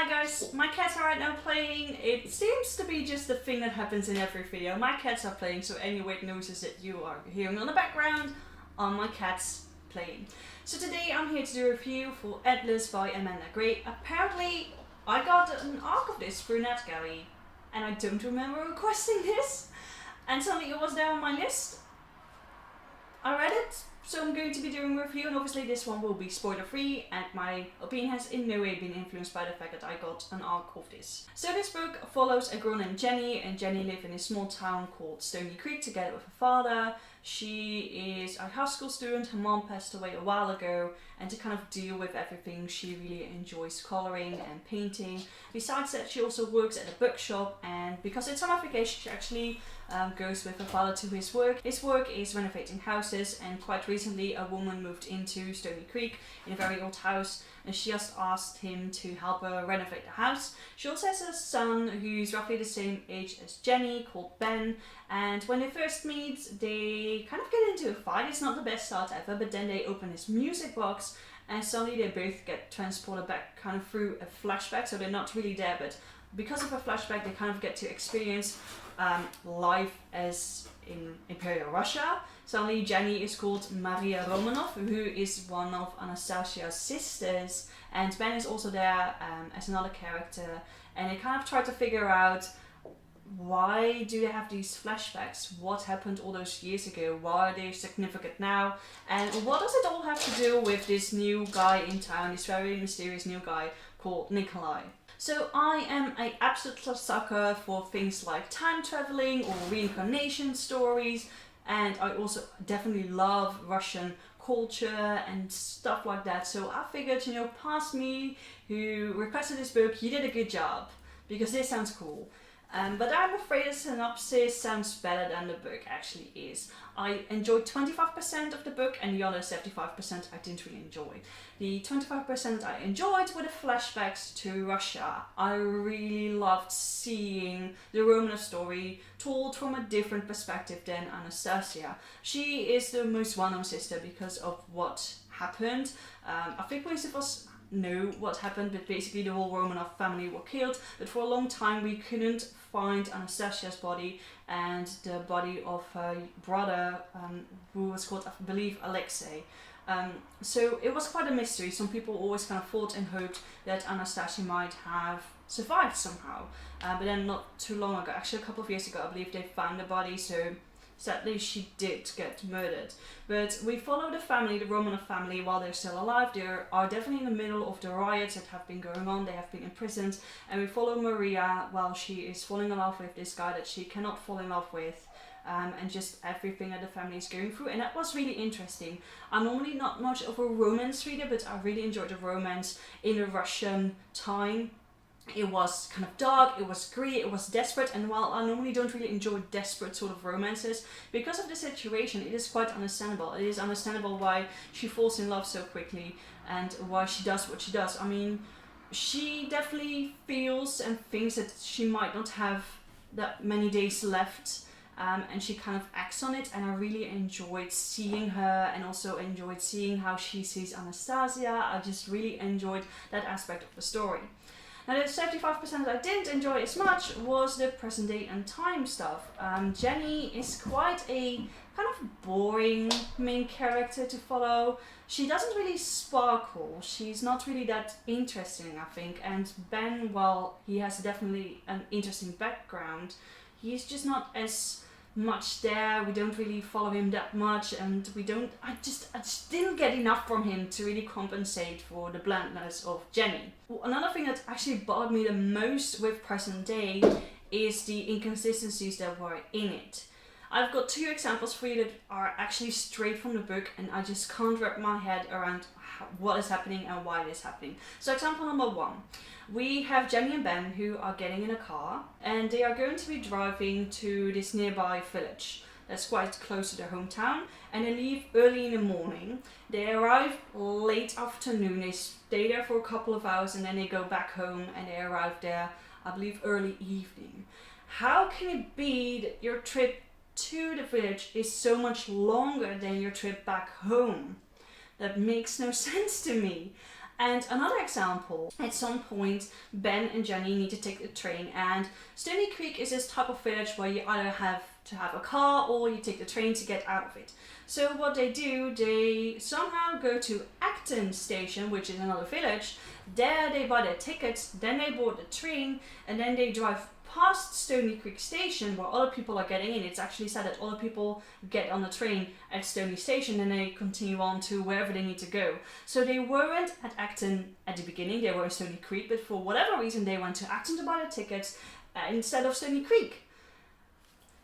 Hi guys, my cats are right now playing. It seems to be just the thing that happens in every video. My cats are playing, so any weird noises that you are hearing on the background are my cats playing. So today I'm here to do a review for Endless by Amanda Gray. Apparently I got an arc of this through NetGalley and I don't remember requesting this. And suddenly it was there on my list. I read it, so I'm going to be doing a review, and obviously this one will be spoiler free, and my opinion has in no way been influenced by the fact that I got an arc of this. So this book follows a girl named Jenny, and Jenny lives in a small town called Stony Creek together with her father. She is a high school student, her mom passed away a while ago, and to kind of deal with everything, she really enjoys colouring and painting. Besides that, she also works at a bookshop, and because it's summer vacation, she actually goes with her father to his work. His work is renovating houses, and quite recently a woman moved into Stony Creek in a very old house, and she just asked him to help her renovate the house. She also has a son who's roughly the same age as Jenny, called Ben, and when they first meet, they kind of get into a fight. It's not the best start ever, but then they open his music box, and suddenly they both get transported back kind of through a flashback, so they're not really there, but because of a flashback they kind of get to experience life as in Imperial Russia. Suddenly Jenny is called Maria Romanov, who is one of Anastasia's sisters, and Ben is also there as another character, and they kind of try to figure out why do they have these flashbacks, what happened all those years ago, why are they significant now, and what does it all have to do with this new guy in town, this very mysterious new guy called Nikolai. So I am an absolute sucker for things like time traveling or reincarnation stories, and I also definitely love Russian culture and stuff like that. So I figured, past me who requested this book, you did a good job, because this sounds cool. But I'm afraid the synopsis sounds better than the book actually is. I enjoyed 25% of the book, and the other 75% I didn't really enjoy. The 25% I enjoyed were the flashbacks to Russia. I really loved seeing the Romanov story told from a different perspective than Anastasia. She is the most well-known sister because of what happened. I think most of us know what happened, but basically the whole Romanov family were killed, but for a long time we couldn't find Anastasia's body and the body of her brother, who was called, I believe, Alexei. So it was quite a mystery. Some people always kind of thought and hoped that Anastasia might have survived somehow, but then not too long ago, actually a couple of years ago, I believe they found the body, so sadly she did get murdered. But we follow the family, the Romanov family, while they're still alive. They are definitely in the middle of the riots that have been going on. They have been imprisoned, and we follow Maria while she is falling in love with this guy that she cannot fall in love with, and just everything that the family is going through. And that was really interesting. I'm normally not much of a romance reader, but I really enjoyed the romance in the Russian time. It was kind of dark, it was gritty, it was desperate, and while I normally don't really enjoy desperate sort of romances, because of the situation, it is quite understandable. It is understandable why she falls in love so quickly and why she does what she does. I mean, she definitely feels and thinks that she might not have that many days left, and she kind of acts on it, and I really enjoyed seeing her and also enjoyed seeing how she sees Anastasia. I just really enjoyed that aspect of the story. Now the 75% I didn't enjoy as much was the present day and time stuff. Jenny is quite a kind of boring main character to follow. She doesn't really sparkle, she's not really that interesting, I think, and Ben, while he has definitely an interesting background, he's just not as much there. We don't really follow him that much, and I just didn't get enough from him to really compensate for the blandness of Jenny. Another thing that actually bothered me the most with present day is the inconsistencies that were in it. I've got two examples for you that are actually straight from the book, and I just can't wrap my head around what is happening and why it is happening. So example number one. We have Jenny and Ben who are getting in a car, and they are going to be driving to this nearby village that's quite close to their hometown, and they leave early in the morning. They arrive late afternoon, they stay there for a couple of hours, and then they go back home and they arrive there, I believe, early evening. How can it be that your trip to the village is so much longer than your trip back home? That makes no sense to me. And another example, at some point Ben and Jenny need to take the train, and Stony Creek is this type of village where you either have to have a car or you take the train to get out of it. So what they do, they somehow go to Acton station, which is another village. There they buy their tickets, then they board the train, and then they drive past Stony Creek station where other people are getting in. It's actually said that other people get on the train at Stony station and they continue on to wherever they need to go. So they weren't at Acton at the beginning, they were in Stony Creek, but for whatever reason they went to Acton to buy their tickets instead of Stony Creek.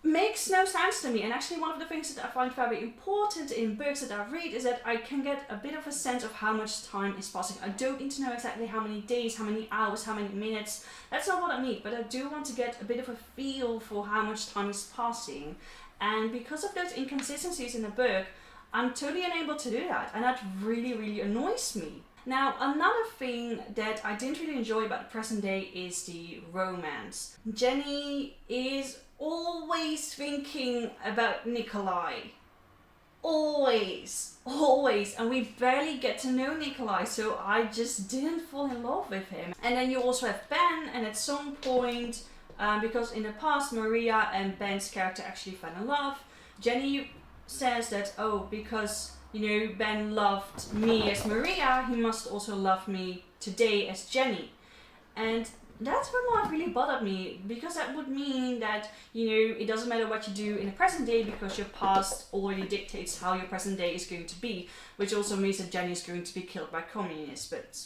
Makes no sense to me, and actually one of the things that I find very important in books that I read is that I can get a bit of a sense of how much time is passing. I don't need to know exactly how many days, how many hours, how many minutes. That's not what I need, but I do want to get a bit of a feel for how much time is passing. And because of those inconsistencies in the book, I'm totally unable to do that, and that really, really annoys me. Now, another thing that I didn't really enjoy about the present day is the romance. Jenny is always thinking about Nikolai. Always. And we barely get to know Nikolai, so I just didn't fall in love with him. And then you also have Ben, and at some point, because in the past Maria and Ben's character actually fell in love, Jenny says that, oh, because Ben loved me as Maria, he must also love me today as Jenny. And that's what really bothered me, because that would mean that, it doesn't matter what you do in the present day because your past already dictates how your present day is going to be, which also means that Jenny is going to be killed by communists, but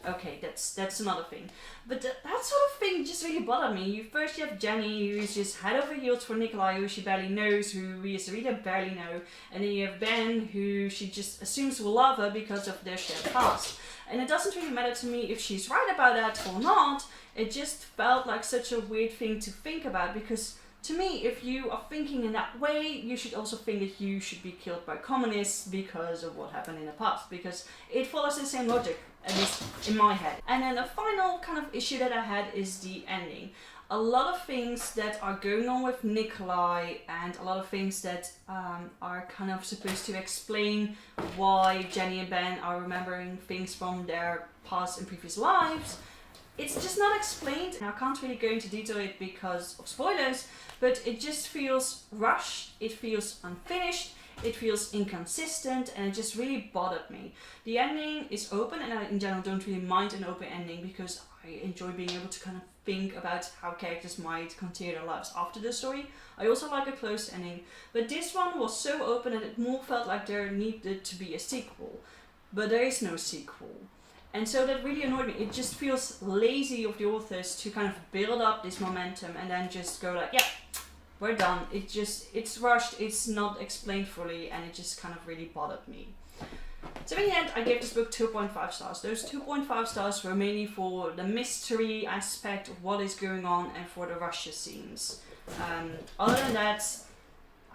okay, that's another thing. But that sort of thing just really bothered me. First you have Jenny, who's just head over heels for Nikolai, who she barely knows, who we as a reader barely know, and then you have Ben, who she just assumes will love her because of their shared past. And it doesn't really matter to me if she's right about that or not. It just felt like such a weird thing to think about, because to me, if you are thinking in that way, you should also think that you should be killed by communists because of what happened in the past, because it follows the same logic, at least in my head. And then the final kind of issue that I had is the ending. A lot of things that are going on with Nikolai, and a lot of things that are kind of supposed to explain why Jenny and Ben are remembering things from their past and previous lives, it's just not explained. I can't really go into detail it because of spoilers, but it just feels rushed, it feels unfinished, it feels inconsistent, and it just really bothered me. The ending is open, and I in general don't really mind an open ending because I enjoy being able to kind of think about how characters might continue their lives after the story. I also like a closed ending, but this one was so open that it more felt like there needed to be a sequel, but there is no sequel. And so that really annoyed me. It just feels lazy of the authors to kind of build up this momentum and then just go like, yeah, we're done. It's rushed, it's not explained fully, and it just kind of really bothered me. So in the end, I gave this book 2.5 stars. Those 2.5 stars were mainly for the mystery aspect of what is going on and for the Russia scenes. Other than that,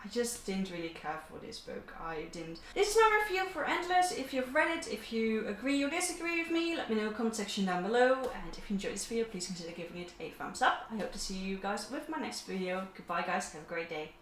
I just didn't really care for this book. I didn't. This is my review for Endless. If you've read it, if you agree or disagree with me, let me know in the comment section down below. And if you enjoyed this video, please consider giving it a thumbs up. I hope to see you guys with my next video. Goodbye guys, have a great day.